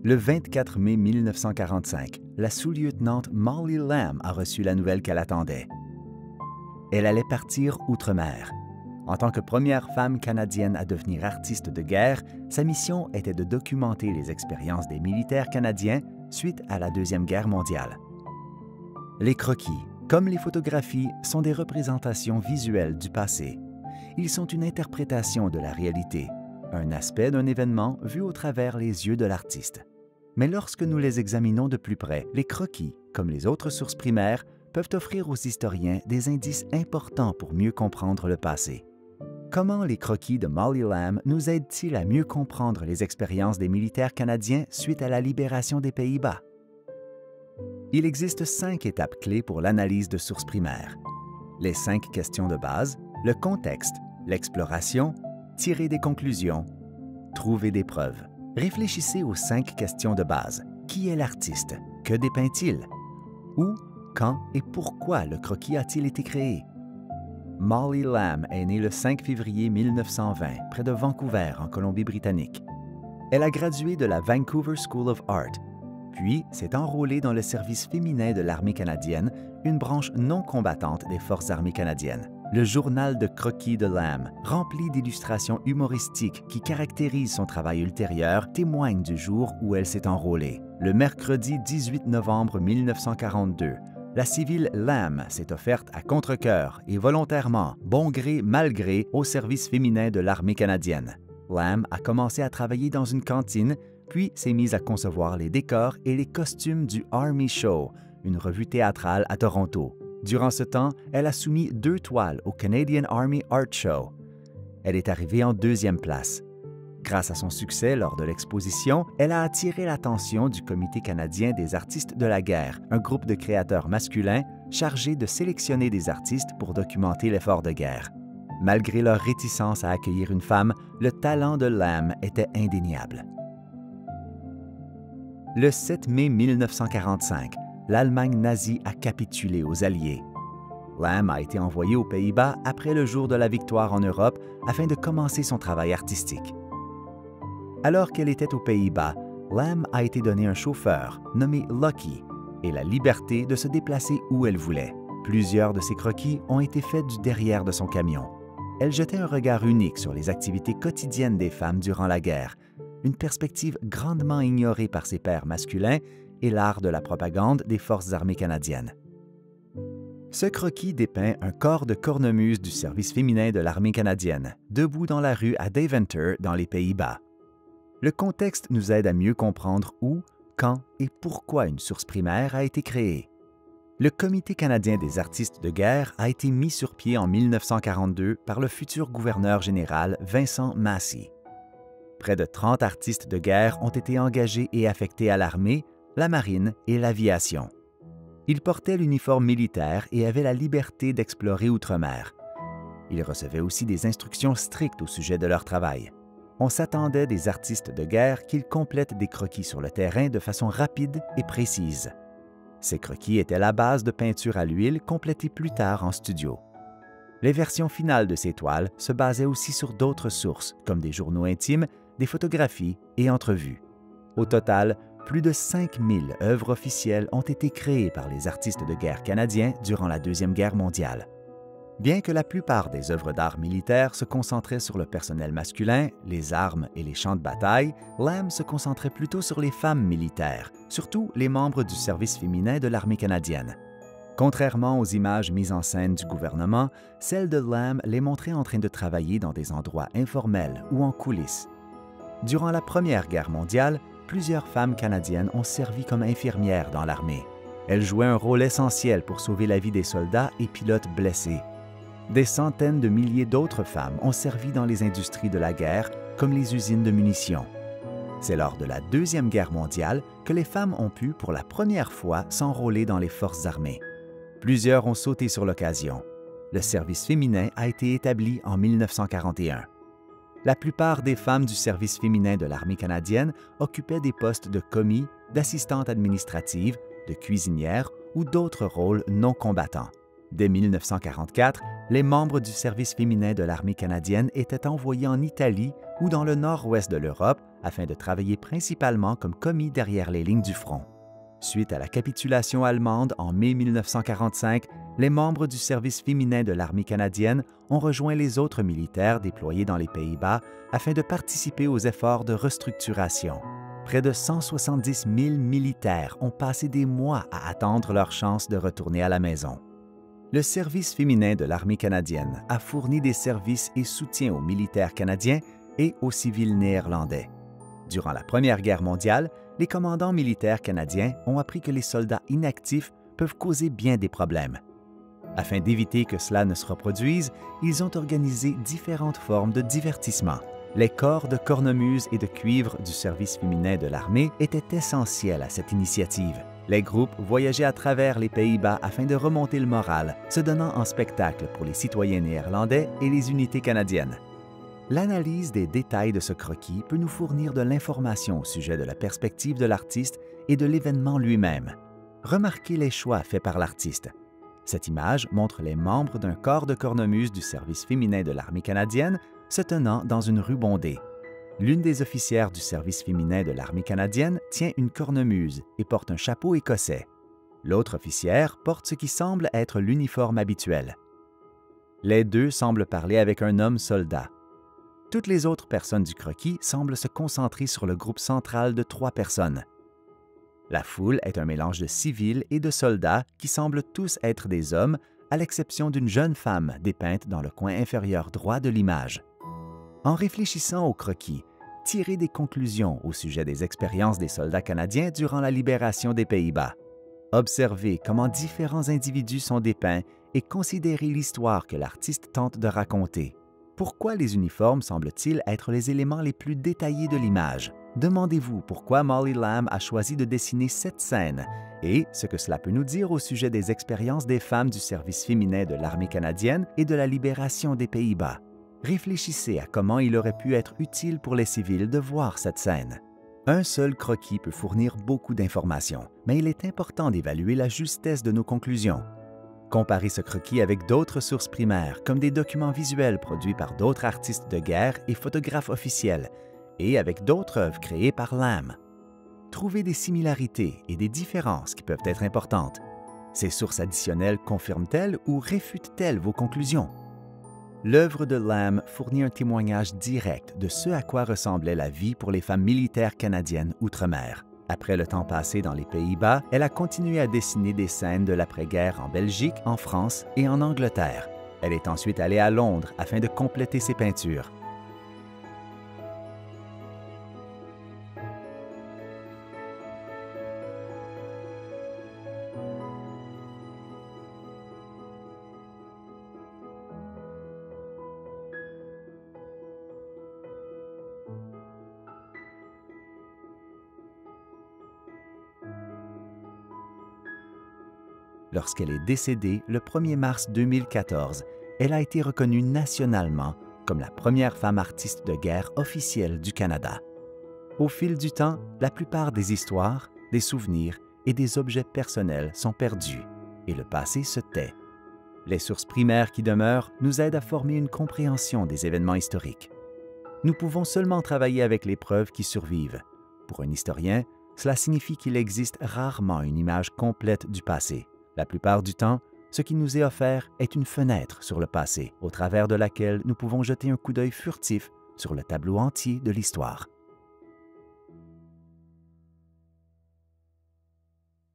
Le 24 mai 1945, la sous-lieutenante Molly Lamb a reçu la nouvelle qu'elle attendait. Elle allait partir outre-mer. En tant que première femme canadienne à devenir artiste de guerre, sa mission était de documenter les expériences des militaires canadiens suite à la Deuxième Guerre mondiale. Les croquis, comme les photographies, sont des représentations visuelles du passé. Ils sont une interprétation de la réalité, un aspect d'un événement vu au travers les yeux de l'artiste. Mais lorsque nous les examinons de plus près, les croquis, comme les autres sources primaires, peuvent offrir aux historiens des indices importants pour mieux comprendre le passé. Comment les croquis de Molly Lamb nous aident-ils à mieux comprendre les expériences des militaires canadiens suite à la libération des Pays-Bas? Il existe 5 étapes clés pour l'analyse de sources primaires. Les 5 questions de base, le contexte, l'exploration, tirer des conclusions, trouver des preuves. Réfléchissez aux 5 questions de base. Qui est l'artiste? Que dépeint-il? Où, quand et pourquoi le croquis a-t-il été créé? Molly Lamb est née le 5 février 1920, près de Vancouver, en Colombie-Britannique. Elle a gradué de la Vancouver School of Art, puis s'est enrôlée dans le service féminin de l'Armée canadienne, une branche non combattante des Forces armées canadiennes. Le journal de croquis de Lamb, rempli d'illustrations humoristiques qui caractérisent son travail ultérieur, témoigne du jour où elle s'est enrôlée. Le mercredi 18 novembre 1942, la civile Lamb s'est offerte à contre-cœur et volontairement, bon gré mal gré, au service féminin de l'armée canadienne. Lamb a commencé à travailler dans une cantine, puis s'est mise à concevoir les décors et les costumes du Army Show, une revue théâtrale à Toronto. Durant ce temps, elle a soumis 2 toiles au Canadian Army Art Show. Elle est arrivée en 2e place. Grâce à son succès lors de l'exposition, elle a attiré l'attention du Comité canadien des artistes de la guerre, un groupe de créateurs masculins chargé de sélectionner des artistes pour documenter l'effort de guerre. Malgré leur réticence à accueillir une femme, le talent de Lamb était indéniable. Le 7 mai 1945, l'Allemagne nazie a capitulé aux Alliés. Lamb a été envoyée aux Pays-Bas après le jour de la victoire en Europe afin de commencer son travail artistique. Alors qu'elle était aux Pays-Bas, Lamb a été donnée un chauffeur, nommé Lucky, et la liberté de se déplacer où elle voulait. Plusieurs de ses croquis ont été faits du derrière de son camion. Elle jetait un regard unique sur les activités quotidiennes des femmes durant la guerre, une perspective grandement ignorée par ses pairs masculins et l'art de la propagande des Forces armées canadiennes. Ce croquis dépeint un corps de cornemuse du service féminin de l'armée canadienne, debout dans la rue à Deventer, dans les Pays-Bas. Le contexte nous aide à mieux comprendre où, quand et pourquoi une source primaire a été créée. Le Comité canadien des artistes de guerre a été mis sur pied en 1942 par le futur gouverneur général Vincent Massey. Près de 30 artistes de guerre ont été engagés et affectés à l'armée, la marine et l'aviation. Ils portaient l'uniforme militaire et avaient la liberté d'explorer outre-mer. Ils recevaient aussi des instructions strictes au sujet de leur travail. On s'attendait des artistes de guerre qu'ils complètent des croquis sur le terrain de façon rapide et précise. Ces croquis étaient la base de peinture à l'huile complétée plus tard en studio. Les versions finales de ces toiles se basaient aussi sur d'autres sources, comme des journaux intimes, des photographies et entrevues. Au total, plus de 5000 œuvres officielles ont été créées par les artistes de guerre canadiens durant la Deuxième Guerre mondiale. Bien que la plupart des œuvres d'art militaire se concentraient sur le personnel masculin, les armes et les champs de bataille, Lamb se concentrait plutôt sur les femmes militaires, surtout les membres du service féminin de l'armée canadienne. Contrairement aux images mises en scène du gouvernement, celles de Lamb les montraient en train de travailler dans des endroits informels ou en coulisses. Durant la Première Guerre mondiale, plusieurs femmes canadiennes ont servi comme infirmières dans l'armée. Elles jouaient un rôle essentiel pour sauver la vie des soldats et pilotes blessés. Des centaines de milliers d'autres femmes ont servi dans les industries de la guerre, comme les usines de munitions. C'est lors de la Deuxième Guerre mondiale que les femmes ont pu, pour la première fois, s'enrôler dans les forces armées. Plusieurs ont sauté sur l'occasion. Le service féminin a été établi en 1941. La plupart des femmes du service féminin de l'armée canadienne occupaient des postes de commis, d'assistantes administratives, de cuisinières ou d'autres rôles non combattants. Dès 1944, les membres du service féminin de l'armée canadienne étaient envoyés en Italie ou dans le nord-ouest de l'Europe afin de travailler principalement comme commis derrière les lignes du front. Suite à la capitulation allemande en mai 1945, les membres du service féminin de l'armée canadienne ont rejoint les autres militaires déployés dans les Pays-Bas afin de participer aux efforts de restructuration. Près de 170 000 militaires ont passé des mois à attendre leur chance de retourner à la maison. Le service féminin de l'armée canadienne a fourni des services et soutien aux militaires canadiens et aux civils néerlandais. Durant la Première Guerre mondiale, les commandants militaires canadiens ont appris que les soldats inactifs peuvent causer bien des problèmes. Afin d'éviter que cela ne se reproduise, ils ont organisé différentes formes de divertissement. Les corps de cornemuse et de cuivre du service féminin de l'armée étaient essentiels à cette initiative. Les groupes voyageaient à travers les Pays-Bas afin de remonter le moral, se donnant en spectacle pour les citoyens néerlandais et les unités canadiennes. L'analyse des détails de ce croquis peut nous fournir de l'information au sujet de la perspective de l'artiste et de l'événement lui-même. Remarquez les choix faits par l'artiste. Cette image montre les membres d'un corps de cornemuse du service féminin de l'armée canadienne se tenant dans une rue bondée. L'une des officières du service féminin de l'armée canadienne tient une cornemuse et porte un chapeau écossais. L'autre officière porte ce qui semble être l'uniforme habituel. Les deux semblent parler avec un homme soldat. Toutes les autres personnes du croquis semblent se concentrer sur le groupe central de 3 personnes. La foule est un mélange de civils et de soldats qui semblent tous être des hommes, à l'exception d'une jeune femme dépeinte dans le coin inférieur droit de l'image. En réfléchissant au croquis, tirez des conclusions au sujet des expériences des soldats canadiens durant la libération des Pays-Bas. Observez comment différents individus sont dépeints et considérez l'histoire que l'artiste tente de raconter. Pourquoi les uniformes semblent-ils être les éléments les plus détaillés de l'image? Demandez-vous pourquoi Molly Lamb a choisi de dessiner cette scène et ce que cela peut nous dire au sujet des expériences des femmes du service féminin de l'armée canadienne et de la libération des Pays-Bas. Réfléchissez à comment il aurait pu être utile pour les civils de voir cette scène. Un seul croquis peut fournir beaucoup d'informations, mais il est important d'évaluer la justesse de nos conclusions. Comparez ce croquis avec d'autres sources primaires, comme des documents visuels produits par d'autres artistes de guerre et photographes officiels, et avec d'autres œuvres créées par Lamb. Trouvez des similarités et des différences qui peuvent être importantes. Ces sources additionnelles confirment-elles ou réfutent-elles vos conclusions? L'œuvre de Lamb fournit un témoignage direct de ce à quoi ressemblait la vie pour les femmes militaires canadiennes outre-mer. Après le temps passé dans les Pays-Bas, elle a continué à dessiner des scènes de l'après-guerre en Belgique, en France et en Angleterre. Elle est ensuite allée à Londres afin de compléter ses peintures. Lorsqu'elle est décédée le 1er mars 2014, elle a été reconnue nationalement comme la première femme artiste de guerre officielle du Canada. Au fil du temps, la plupart des histoires, des souvenirs et des objets personnels sont perdus et le passé se tait. Les sources primaires qui demeurent nous aident à former une compréhension des événements historiques. Nous pouvons seulement travailler avec les preuves qui survivent. Pour un historien, cela signifie qu'il existe rarement une image complète du passé. La plupart du temps, ce qui nous est offert est une fenêtre sur le passé, au travers de laquelle nous pouvons jeter un coup d'œil furtif sur le tableau entier de l'histoire.